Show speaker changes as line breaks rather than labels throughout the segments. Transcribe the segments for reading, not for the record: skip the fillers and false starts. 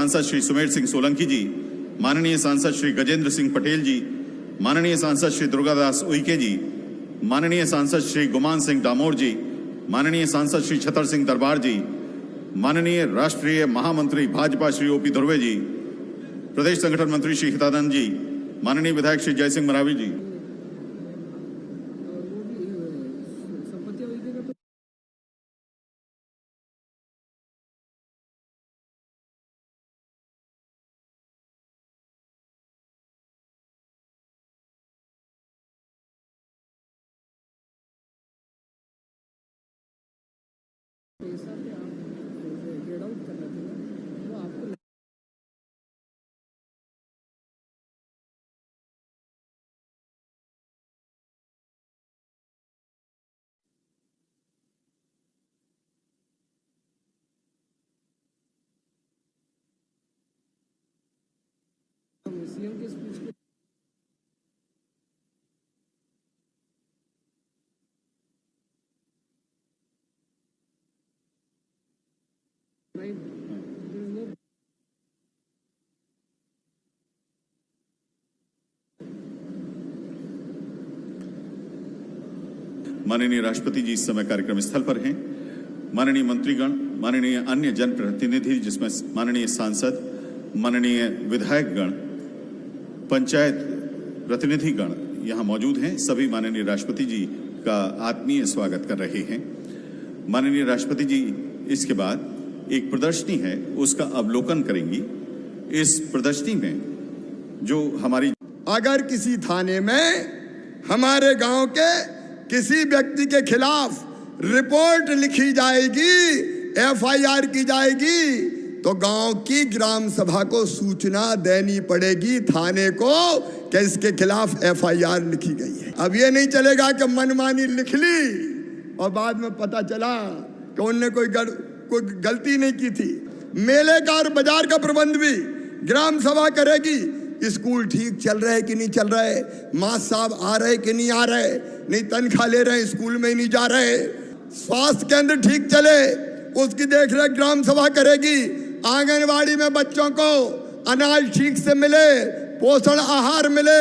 सांसद श्री सुमेर सिंह सोलंकी जी, माननीय सांसद श्री गजेंद्र सिंह पटेल जी, माननीय सांसद श्री दुर्गादास उइके जी, माननीय सांसद श्री गुमान सिंह डामोर जी, माननीय सांसद श्री छतर सिंह दरबार जी, माननीय राष्ट्रीय महामंत्री भाजपा श्री ओपी धुर्वे जी, प्रदेश संगठन मंत्री श्री हितानंद जी, माननीय विधायक श्री जयसिंह मरावी जी।
सीएम के स्पीच के
माननीय राष्ट्रपति जी इस समय कार्यक्रम स्थल पर हैं। माननीय मंत्रीगण, माननीय अन्य जनप्रतिनिधि जिसमें माननीय सांसद, माननीय विधायकगण, पंचायत प्रतिनिधिगण यहाँ मौजूद हैं। सभी माननीय राष्ट्रपति जी का आत्मीय स्वागत कर रहे हैं। माननीय राष्ट्रपति जी इसके बाद एक प्रदर्शनी है उसका अवलोकन करेंगी। इस प्रदर्शनी में जो हमारी
अगर किसी थाने में हमारे गांव के किसी व्यक्ति के खिलाफ रिपोर्ट लिखी जाएगी, एफआईआर की जाएगी, तो गांव की ग्राम सभा को सूचना देनी पड़ेगी थाने को कि इसके खिलाफ एफआईआर लिखी गई है। अब ये नहीं चलेगा कि मनमानी लिख ली और बाद में पता चला कि उनने कोई गलती नहीं की थी। मेले का और बाजार का प्रबंध भी ग्राम सभा करेगी। स्कूल ठीक चल रहे कि नहीं चल रहे, मास्टर साहब आ रहे कि नहीं आ रहे, नहीं तनख्वाह ले रहे, स्कूल में ही नहीं जा रहे, स्वास्थ्य केंद्र ठीक चले, उसकी देखरेख ग्राम सभा करेगी। आंगनवाड़ी में बच्चों को अनाज ठीक से मिले, पोषण आहार मिले,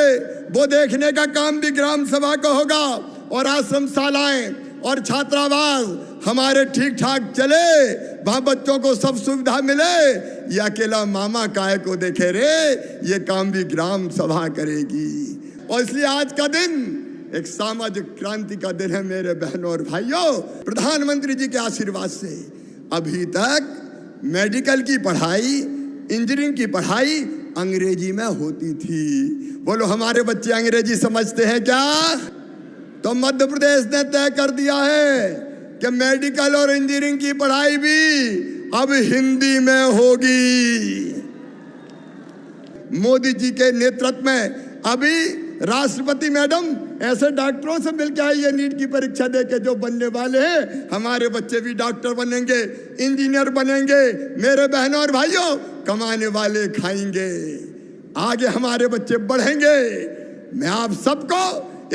वो देखने का काम भी ग्राम सभा का होगा। और आश्रम शालाएं और छात्रावास हमारे ठीक ठाक चले, वहां बच्चों को सब सुविधा मिले। ये अकेला मामा काय को देखे रे, ये काम भी ग्राम सभा करेगी। और इसलिए आज का दिन एक सामाजिक क्रांति का दिन है मेरे बहनों और भाइयों। प्रधानमंत्री जी के आशीर्वाद से अभी तक मेडिकल की पढ़ाई, इंजीनियरिंग की पढ़ाई अंग्रेजी में होती थी। बोलो हमारे बच्चे अंग्रेजी समझते हैं क्या? तो मध्य प्रदेश ने तय कर दिया है कि मेडिकल और इंजीनियरिंग की पढ़ाई भी अब हिंदी में होगी। मोदी जी के नेतृत्व में अभी राष्ट्रपति मैडम ऐसे डॉक्टरों से मिलकर आई है नीट की परीक्षा देके जो बनने वाले हैं। हमारे बच्चे भी डॉक्टर बनेंगे, इंजीनियर बनेंगे। मेरे बहनों और भाइयों, कमाने वाले खाएंगे, आगे हमारे बच्चे बढ़ेंगे। मैं आप सबको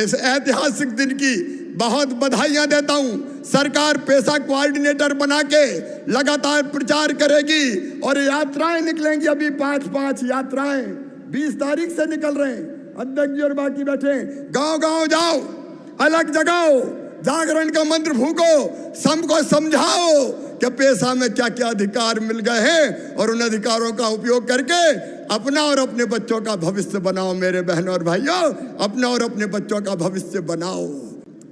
इस ऐतिहासिक दिन की बहुत बधाइयां देता हूं। सरकार पेशा कोऑर्डिनेटर बना के लगातार प्रचार करेगी और यात्राएं निकलेंगी। अभी 5-5 यात्राएं 20 तारीख से निकल रहे हैं। अध्यक्ष जी और बाकी बैठे, गांव गांव जाओ, अलग जगाओ, जागरण का मंत्र फूको, सबको समझाओ कि पेशा में क्या क्या अधिकार मिल गए हैं और उन अधिकारों का उपयोग करके अपना और अपने बच्चों का भविष्य बनाओ। मेरे बहनों और भाइयों, अपना और अपने बच्चों का भविष्य बनाओ।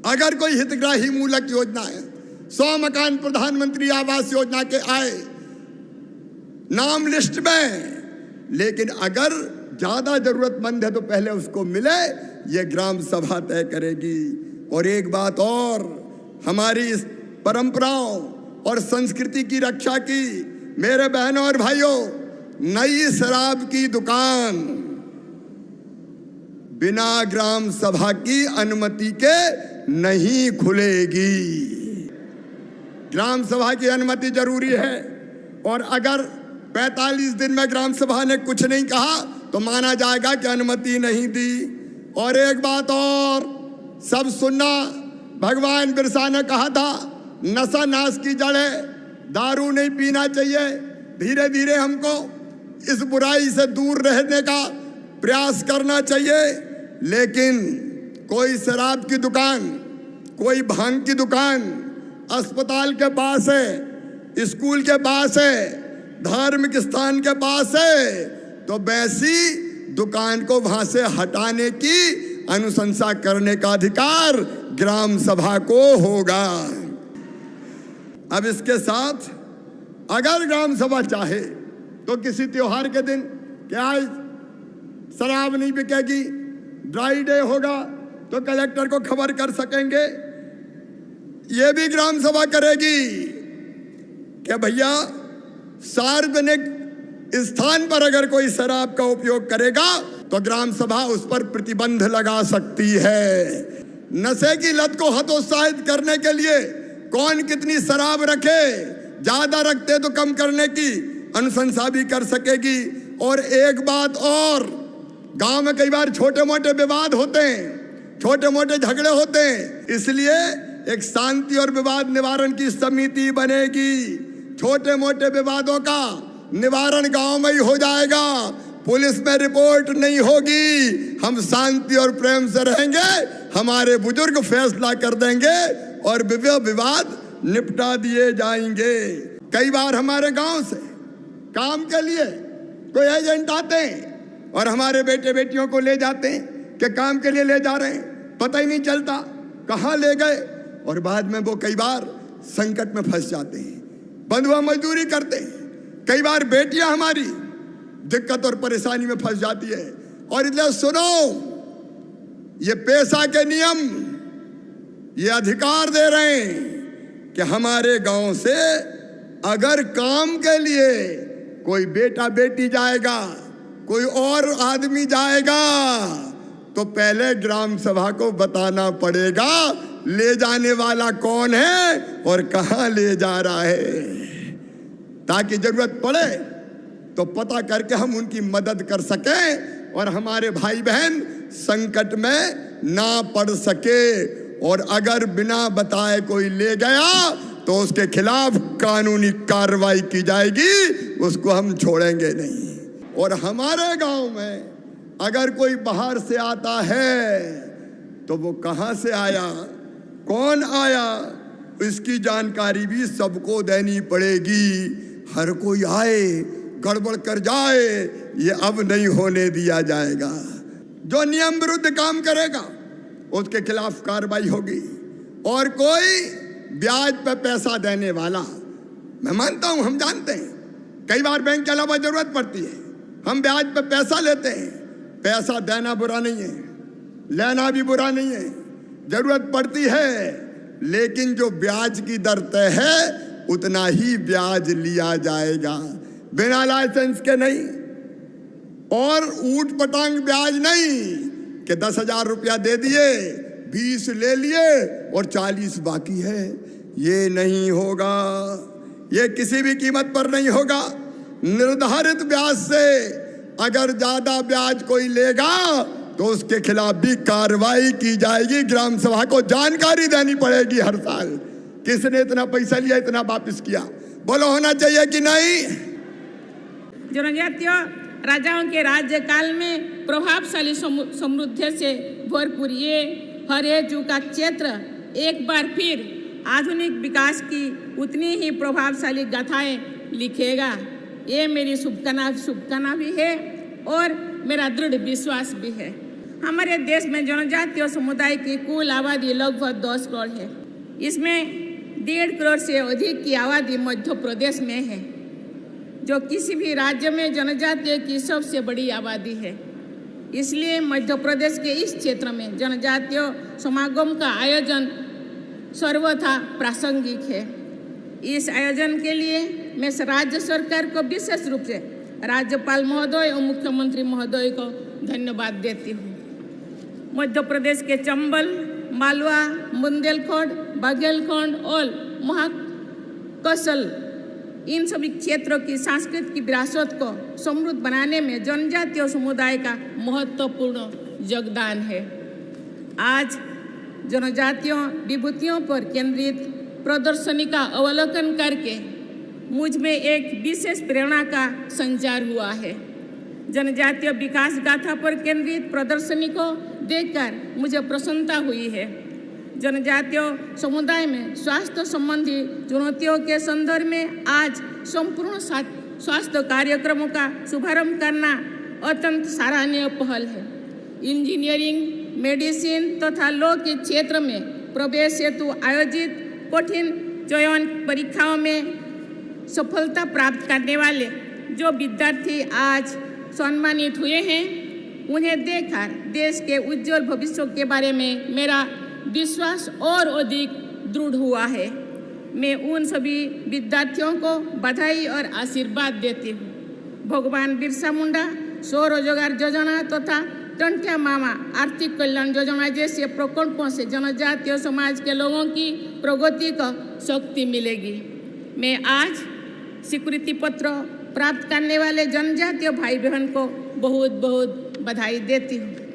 अगर कोई हितग्राही मूलक योजना है, 100 मकान प्रधानमंत्री आवास योजना के आए नाम लिस्ट में, लेकिन अगर ज्यादा जरूरतमंद है तो पहले उसको मिले, ये ग्राम सभा तय करेगी। और एक बात और, हमारी इस परंपराओं और संस्कृति की रक्षा की मेरे बहनों और भाइयों, नई शराब की दुकान बिना ग्राम सभा की अनुमति के नहीं खुलेगी। ग्राम सभा की अनुमति जरूरी है। और अगर 45 दिन में ग्राम सभा ने कुछ नहीं कहा तो माना जाएगा कि अनुमति नहीं दी। और एक बात और, सब सुनना, भगवान बिरसा ने कहा था नशा नाश की जड़ है, दारू नहीं पीना चाहिए। धीरे धीरे हमको इस बुराई से दूर रहने का प्रयास करना चाहिए। लेकिन कोई शराब की दुकान, कोई भांग की दुकान अस्पताल के पास है, स्कूल के पास है, धार्मिक स्थान के पास है, तो वैसी दुकान को वहां से हटाने की अनुशंसा करने का अधिकार ग्राम सभा को होगा। अब इसके साथ अगर ग्राम सभा चाहे तो किसी त्योहार के दिन क्या शराब नहीं बिकेगी, ड्राई डे होगा तो कलेक्टर को खबर कर सकेंगे। ये भी ग्राम सभा करेगी कि भैया सार्वजनिक स्थान पर अगर कोई शराब का उपयोग करेगा तो ग्राम सभा उस पर प्रतिबंध लगा सकती है। नशे की लत को हतोत्साहित करने के लिए कौन कितनी शराब रखे, ज्यादा रखते तो कम करने की अनुशंसा भी कर सकेगी। और एक बात और, गांव में कई बार छोटे मोटे विवाद होते हैं, छोटे मोटे झगड़े होते हैं, इसलिए एक शांति और विवाद निवारण की समिति बनेगी। छोटे मोटे विवादों का निवारण गांव में ही हो जाएगा, पुलिस में रिपोर्ट नहीं होगी, हम शांति और प्रेम से रहेंगे, हमारे बुजुर्ग फैसला कर देंगे और विवाद निपटा दिए जाएंगे। कई बार हमारे गांव से काम के लिए कोई एजेंट आते हैं और हमारे बेटे बेटियों को ले जाते हैं कि काम के लिए ले जा रहे हैं, पता ही नहीं चलता कहाँ ले गए, और बाद में वो कई बार संकट में फंस जाते हैं, बंधुआ मजदूरी करते हैं। कई बार बेटियां हमारी दिक्कत और परेशानी में फंस जाती है। और इसलिए सुनो, ये पेशा के नियम ये अधिकार दे रहे हैं कि हमारे गांव से अगर काम के लिए कोई बेटा बेटी जाएगा, कोई और आदमी जाएगा, तो पहले ग्राम सभा को बताना पड़ेगा ले जाने वाला कौन है और कहां ले जा रहा है, ताकि जरूरत पड़े तो पता करके हम उनकी मदद कर सकें और हमारे भाई बहन संकट में ना पड़ सके। और अगर बिना बताए कोई ले गया तो उसके खिलाफ कानूनी कार्रवाई की जाएगी, उसको हम छोड़ेंगे नहीं। और हमारे गांव में अगर कोई बाहर से आता है तो वो कहां से आया, कौन आया, इसकी जानकारी भी सबको देनी पड़ेगी। हर कोई आए गड़बड़ कर जाए, ये अब नहीं होने दिया जाएगा। जो नियम विरुद्ध काम करेगा उसके खिलाफ कार्रवाई होगी। और कोई ब्याज पर पैसा देने वाला, मैं मानता हूं, हम जानते हैं कई बार बैंक के अलावा जरूरत पड़ती है, हम ब्याज पर पैसा लेते हैं। पैसा देना बुरा नहीं है, लेना भी बुरा नहीं है, जरूरत पड़ती है, लेकिन जो ब्याज की दर तय है उतना ही ब्याज लिया जाएगा, बिना लाइसेंस के नहीं। और ऊट पटांग ब्याज नहीं कि 10,000 रुपया दे दिए, 20 ले लिए और 40 बाकी है, ये नहीं होगा, ये किसी भी कीमत पर नहीं होगा। निर्धारित ब्याज से अगर ज्यादा ब्याज कोई लेगा तो उसके खिलाफ भी कार्रवाई की जाएगी। ग्राम सभा को जानकारी देनी पड़ेगी हर साल, किसने इतना पैसा लिया, इतना वापस किया। बोलो होना चाहिए कि नहीं?
जनजातीय राजाओं के राज्यकाल में प्रभावशाली समृद्धि से भरपूर ये हरेजू का क्षेत्र एक बार फिर आधुनिक विकास की उतनी ही प्रभावशाली गाथाएं लिखेगा। ये मेरी शुभकामना भी है और मेरा दृढ़ विश्वास भी है। हमारे देश में जनजातीय समुदाय की कुल आबादी लगभग 10 करोड़ है। इसमें 1.5 करोड़ से अधिक की आबादी मध्य प्रदेश में है, जो किसी भी राज्य में जनजातीय की सबसे बड़ी आबादी है। इसलिए मध्य प्रदेश के इस क्षेत्र में जनजातीय समागम का आयोजन सर्वथा प्रासंगिक है। इस आयोजन के लिए मैं राज्य सरकार को विशेष रूप से राज्यपाल महोदय और मुख्यमंत्री महोदय को धन्यवाद देती हूँ। मध्य प्रदेश के चंबल, मालवा, बुंदेलखंड, बाघेलखंड और महाकौशल, इन सभी क्षेत्रों की सांस्कृतिक विरासत को समृद्ध बनाने में जनजातीय समुदाय का महत्वपूर्ण योगदान है। आज जनजातीय विभूतियों पर केंद्रित प्रदर्शनी का अवलोकन करके मुझ में एक विशेष प्रेरणा का संचार हुआ है। जनजातीय विकास गाथा पर केंद्रित प्रदर्शनी को देखकर मुझे प्रसन्नता हुई है। जनजातीय समुदाय में स्वास्थ्य संबंधी चुनौतियों के संदर्भ में आज संपूर्ण स्वास्थ्य कार्यक्रमों का शुभारंभ करना अत्यंत सराहनीय पहल है। इंजीनियरिंग, मेडिसिन तथा लॉ के क्षेत्र में प्रवेश हेतु आयोजित कठिन चयन परीक्षाओं में सफलता प्राप्त करने वाले जो विद्यार्थी आज सम्मानित हुए हैं, उन्हें देखकर देश के उज्जवल भविष्य के बारे में मेरा विश्वास और अधिक दृढ़ हुआ है। मैं उन सभी विद्यार्थियों को बधाई और आशीर्वाद देती हूँ। भगवान बिरसा मुंडा स्वरोजगार योजना तथा टंट्या मामा आर्थिक कल्याण योजना जैसे प्रकल्पों से जनजातीय समाज के लोगों की प्रगति को शक्ति मिलेगी। मैं आज स्वीकृति पत्र प्राप्त करने वाले जनजातीय भाई बहन को बहुत बहुत बधाई देती हूँ।